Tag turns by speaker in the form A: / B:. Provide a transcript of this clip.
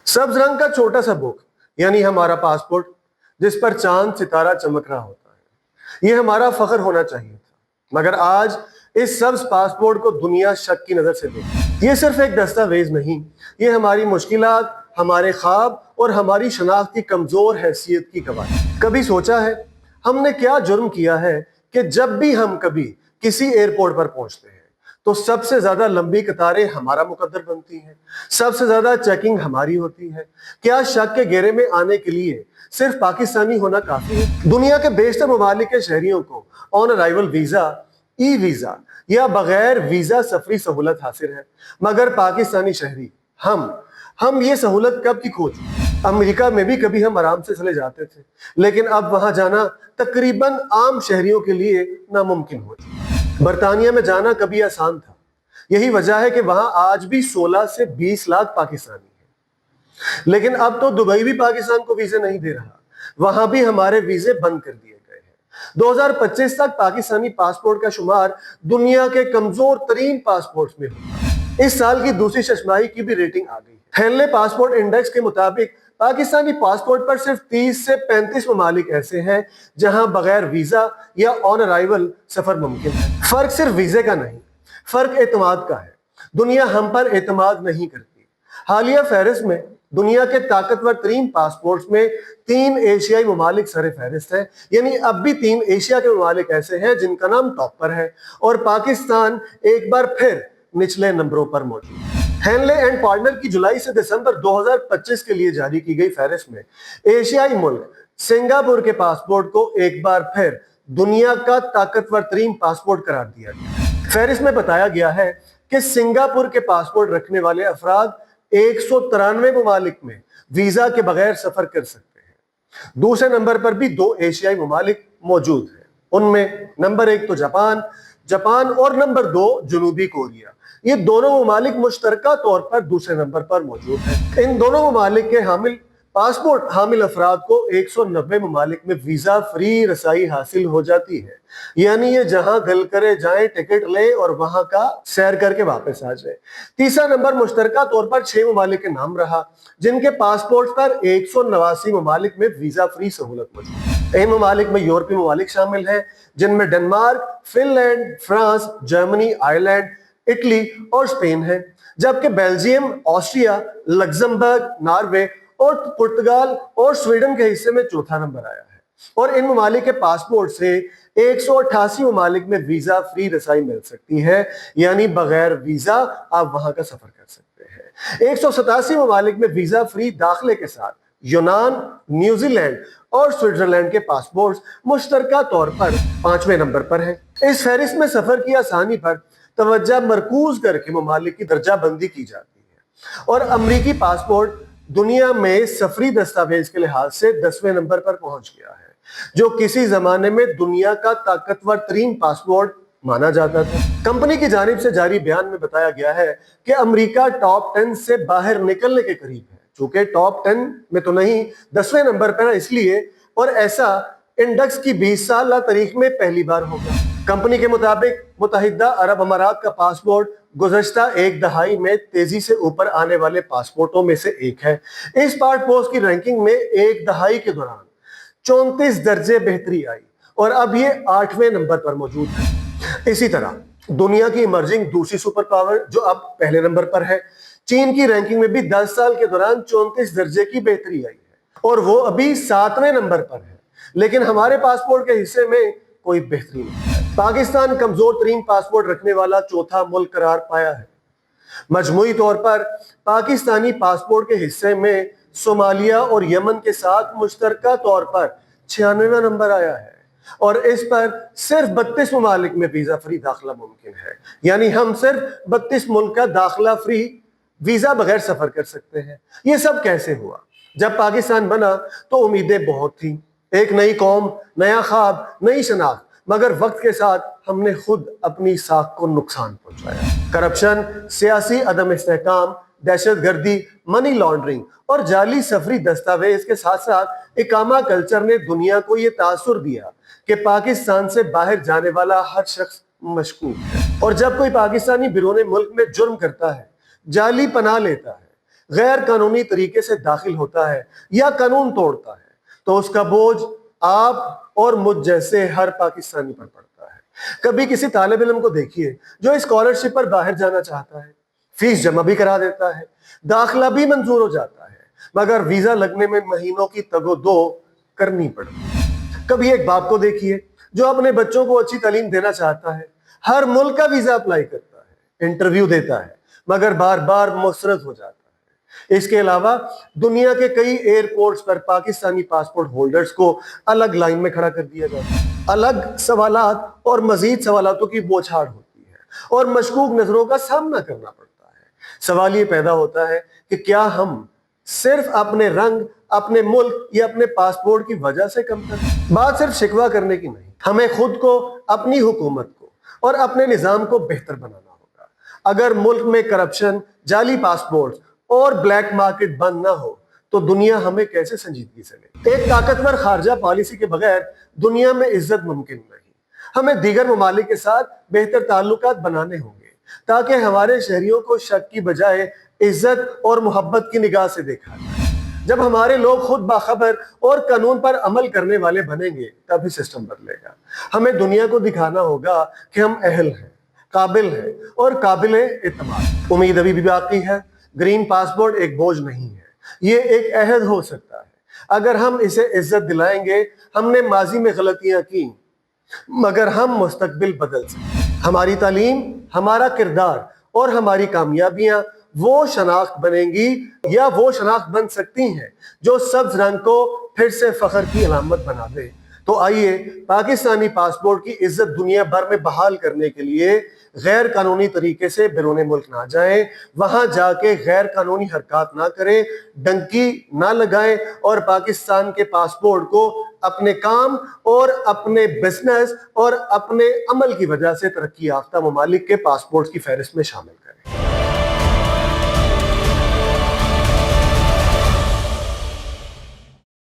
A: सब्ज रंग का छोटा सा बुक यानी हमारा पासपोर्ट, जिस पर चांद सितारा चमक रहा होता है, ये हमारा फख्र होना चाहिए था। मगर आज इस सब्ज पासपोर्ट को दुनिया शक की नजर से देखती है। ये सिर्फ एक दस्तावेज नहीं, ये हमारी मुश्किलात, हमारे ख्वाब और हमारी शनाख्त की कमजोर हैसियत की गवाही। कभी सोचा है हमने क्या जुर्म किया है कि जब भी हम कभी किसी एयरपोर्ट पर पहुंचते हैं तो सबसे ज्यादा लंबी कतारें हमारा मुकद्दर बनती हैं, सबसे ज्यादा चेकिंग हमारी होती है। क्या शक के घेरे में आने के लिए सिर्फ पाकिस्तानी होना काफी है? दुनिया के बेशतर ममालिक के शहरियों को on arrival visa, e visa या बगैर वीजा सफरी सहूलत हासिल है, मगर पाकिस्तानी शहरी हम ये सहूलत कब की खो चुके। अमेरिका में भी कभी हम आराम से चले जाते थे, लेकिन अब वहां जाना तकरीबन आम शहरियों के लिए नामुमकिन हो चुका। बरतानिया में जाना कभी आसान था, यही वजह है कि वहां आज भी 16 से 20 लाख पाकिस्तानी हैं। लेकिन अब तो दुबई भी पाकिस्तान को वीजे नहीं दे रहा, वहां भी हमारे वीजे बंद कर दिए गए हैं। 2025 तक पाकिस्तानी पासपोर्ट का शुमार दुनिया के कमजोर तरीन पासपोर्ट में होगा। इस साल की दूसरी शशमाही की भी रेटिंग आ गई है। हेनले पासपोर्ट इंडेक्स के मुताबिक पाकिस्तानी पासपोर्ट पर सिर्फ 30 से 35 ममालिक ऐसे हैं जहां बगैर वीजा या ऑन अराइवल सफर मुमकिन है। फर्क सिर्फ वीजे का नहीं, फर्क एतमाद का है। दुनिया हम पर एतमाद नहीं करती। हालिया फहरिस्त में दुनिया के ताकतवर तरीन पासपोर्ट्स में 3 एशियाई ममालिक सर फहरिस्त हैं, यानी अब भी 3 एशिया के ममालिक ऐसे हैं जिनका नाम टॉप पर है, और पाकिस्तान एक बार फिर निचले नंबरों पर मौजूद है। हेनले एंड पार्टनर की जुलाई से दिसंबर 2025 के लिए जारी की गई फहरिस्त में एशियाई मुल्क सिंगापुर के पासपोर्ट को एक बार फिर दुनिया का ताकतवर तरीन पासपोर्ट करार दिया गया। फहरिस्त में बताया गया है कि सिंगापुर के पासपोर्ट रखने वाले अफराद 193 ममालिक में वीजा के बगैर सफर कर सकते हैं। दूसरे नंबर पर भी 2 एशियाई ममालिक मौजूद हैं, उनमें नंबर 1 तो जापान और नंबर 2 जनूबी कोरिया। ये दोनों ममालिक मुश्तरका तौर पर दूसरे नंबर पर मौजूद हैं। इन दोनों ममालिक के पासपोर्ट हामिल अफराद को 190 ममालिक में वीजा फ्री रसाई हासिल हो जाती है, यानी ये जहां दिल करे जाए टिकट ले और वहां का सैर करके वापस आ जाए। तीसरा नंबर मुश्तरका तौर पर 6 ममालिक के नाम रहा, जिनके पासपोर्ट पर 189 ममालिक में वीजा फ्री सहूलत मौजूद है। इन ममालिक में यूरोपीय ममालिक शामिल हैं, जिनमें Denmark, Finland, France, Germany, Ireland, Italy और स्पेन है, जबकि बेल्जियम, ऑस्ट्रिया, लग्जमबर्ग, नॉर्वे और पुर्तगाल और स्वीडन के हिस्से में चौथा नंबर आया है। और इन ममालिक के पासपोर्ट से 188 ममालिक में वीजा फ्री रसाई मिल सकती है, यानी बगैर वीजा आप वहां का सफर कर सकते हैं। 187 ममालिक में वीजा फ्री दाखिले के साथ यूनान, न्यूजीलैंड और स्विट्जरलैंड के पासपोर्ट मुश्तरका तौर पर 5वें नंबर पर हैं। इस फहरिस्त में सफर की आसानी पर तवज्जो मरकूज करके ममालिक की दर्जा बंदी की जाती है, और अमरीकी पासपोर्ट दुनिया में सफरी दस्तावेज के लिहाज से 10वें नंबर पर पहुंच गया है, जो किसी जमाने में दुनिया का ताकतवर तरीन पासपोर्ट माना जाता था। कंपनी की जानिब से जारी बयान में बताया गया है कि अमेरिका टॉप 10 से बाहर निकलने के करीब है, चूंकि टॉप 10 में तो नहीं 10वें नंबर पर है इसलिए, और ऐसा इंडेक्स की 20 साल तारीख में पहली बार होगा। कंपनी के मुताबिक मुत्तहिदा अरब अमारात का पासपोर्ट गुज़श्ता एक दहाई में तेजी से ऊपर आने वाले पासपोर्टों में से एक है। इस पासपोर्ट की रैंकिंग में एक दहाई के दौरान 34 दर्जे बेहतरी आई और अब ये 8वें नंबर पर मौजूद है। इसी तरह दुनिया की इमर्जिंग दूसरी सुपर पावर जो अब पहले नंबर पर है, चीन की रैंकिंग में भी 10 साल के दौरान 34 दर्जे की बेहतरी आई है और वो अभी 7वें नंबर पर है। लेकिन हमारे पासपोर्ट के हिस्से में कोई बेहतरी नहीं है। पाकिस्तान कमजोर तरीन पासपोर्ट रखने वाला चौथा मुल्क करार पाया है। मजमूई तौर पर पाकिस्तानी पासपोर्ट के हिस्से में सोमालिया और यमन के साथ मुश्तरका तौर पर 96वां नंबर आया है, और इस पर सिर्फ 32 ममालिक में वीजा फ्री दाखिला मुमकिन है, यानी हम सिर्फ 32 मुल्क का दाखिला फ्री वीजा बगैर सफर कर सकते हैं। ये सब कैसे हुआ? जब पाकिस्तान बना तो उम्मीदें बहुत थी, एक नई कौम, नया ख्वाब, नई शनाख्त, मगर वक्त के साथ हमने खुद अपनी साख को नुकसान पहुंचाया। करप्शन, सियासी अदम इस्तेहकाम, दहशतगर्दी, मनी लॉन्ड्रिंग और जाली सफरी दस्तावेज के साथ साथ इकामा कल्चर ने दुनिया को ये तासुर दिया कि पाकिस्तान से बाहर जाने वाला हर शख्स मशकूक है, और जब कोई पाकिस्तानी बिरूने मुल्क में जुर्म करता है, जाली पनाह लेता है, غیر قانونی طریقے سے داخل ہوتا ہے یا قانون توڑتا ہے تو اس کا بوجھ آپ اور مجھ جیسے ہر پاکستانی پر پڑتا ہے۔ کبھی کسی طالب علم کو دیکھیے جو اسکالرشپ پر باہر جانا چاہتا ہے، فیس جمع بھی کرا دیتا ہے، داخلہ بھی منظور ہو جاتا ہے، مگر ویزا لگنے میں مہینوں کی تگ و دو کرنی پڑتی ہے۔ کبھی ایک باپ کو دیکھیے جو اپنے بچوں کو اچھی تعلیم دینا چاہتا ہے، ہر ملک کا ویزا اپلائی کرتا ہے، انٹرویو دیتا ہے، مگر بار بار مسترد ہو جاتا ہے۔ اس کے علاوہ دنیا کے کئی ایئرپورٹس پر پاکستانی پاسپورٹ ہولڈرز کو الگ لائن میں کھڑا کر دیا جاتا ہے۔ الگ سوالات اور مزید سوالاتوں کی بوچھاڑ ہوتی ہے اور مشکوک نظروں کا سامنا کرنا پڑتا ہے۔ سوال یہ پیدا ہوتا ہے کہ کیا ہم صرف اپنے رنگ، اپنے ملک یا اپنے پاسپورٹ کی وجہ سے کم تر؟ بات صرف شکوہ کرنے کی نہیں، ہمیں خود کو، اپنی حکومت کو اور اپنے نظام کو بہتر بنانا ہوگا۔ اگر ملک میں کرپشن، جعلی پاسپورٹ اور بلیک مارکیٹ بند نہ ہو تو دنیا ہمیں کیسے سنجیدگی سے لے؟ ایک طاقتور خارجہ پالیسی کے بغیر دنیا میں عزت ممکن نہیں۔ ہمیں دیگر ممالک کے ساتھ بہتر تعلقات بنانے ہوں گے تاکہ ہمارے شہریوں کو شک کی بجائے عزت اور محبت کی نگاہ سے دیکھا جائے۔ جب ہمارے لوگ خود باخبر اور قانون پر عمل کرنے والے بنیں گے تبھی سسٹم بدلے گا۔ ہمیں دنیا کو دکھانا ہوگا کہ ہم اہل ہیں، قابل ہیں اور قابل اعتماد۔ امید ابھی بھی باقی ہے۔ گرین پاسپورٹ ایک بوجھ نہیں ہے، یہ ایک عہد ہو سکتا ہے۔ اگر ہم اسے عزت دلائیں گے، ہم نے ماضی میں غلطیاں کی مگر ہم مستقبل بدل سکتے ہیں۔ ہماری تعلیم، ہمارا کردار اور ہماری کامیابیاں وہ شناخت بنیں گی یا وہ شناخت بن سکتی ہیں جو سبز رنگ کو پھر سے فخر کی علامت بنا دے۔ تو آئیے پاکستانی پاسپورٹ کی عزت دنیا بھر میں بحال کرنے کے لیے غیر قانونی طریقے سے بیرون ملک نہ جائیں، وہاں جا کے غیر قانونی حرکات نہ کریں، ڈنکی نہ لگائیں اور پاکستان کے پاسپورٹ کو اپنے کام اور اپنے بزنس اور اپنے عمل کی وجہ سے ترقی یافتہ ممالک کے پاسپورٹ کی فہرست میں شامل کریں۔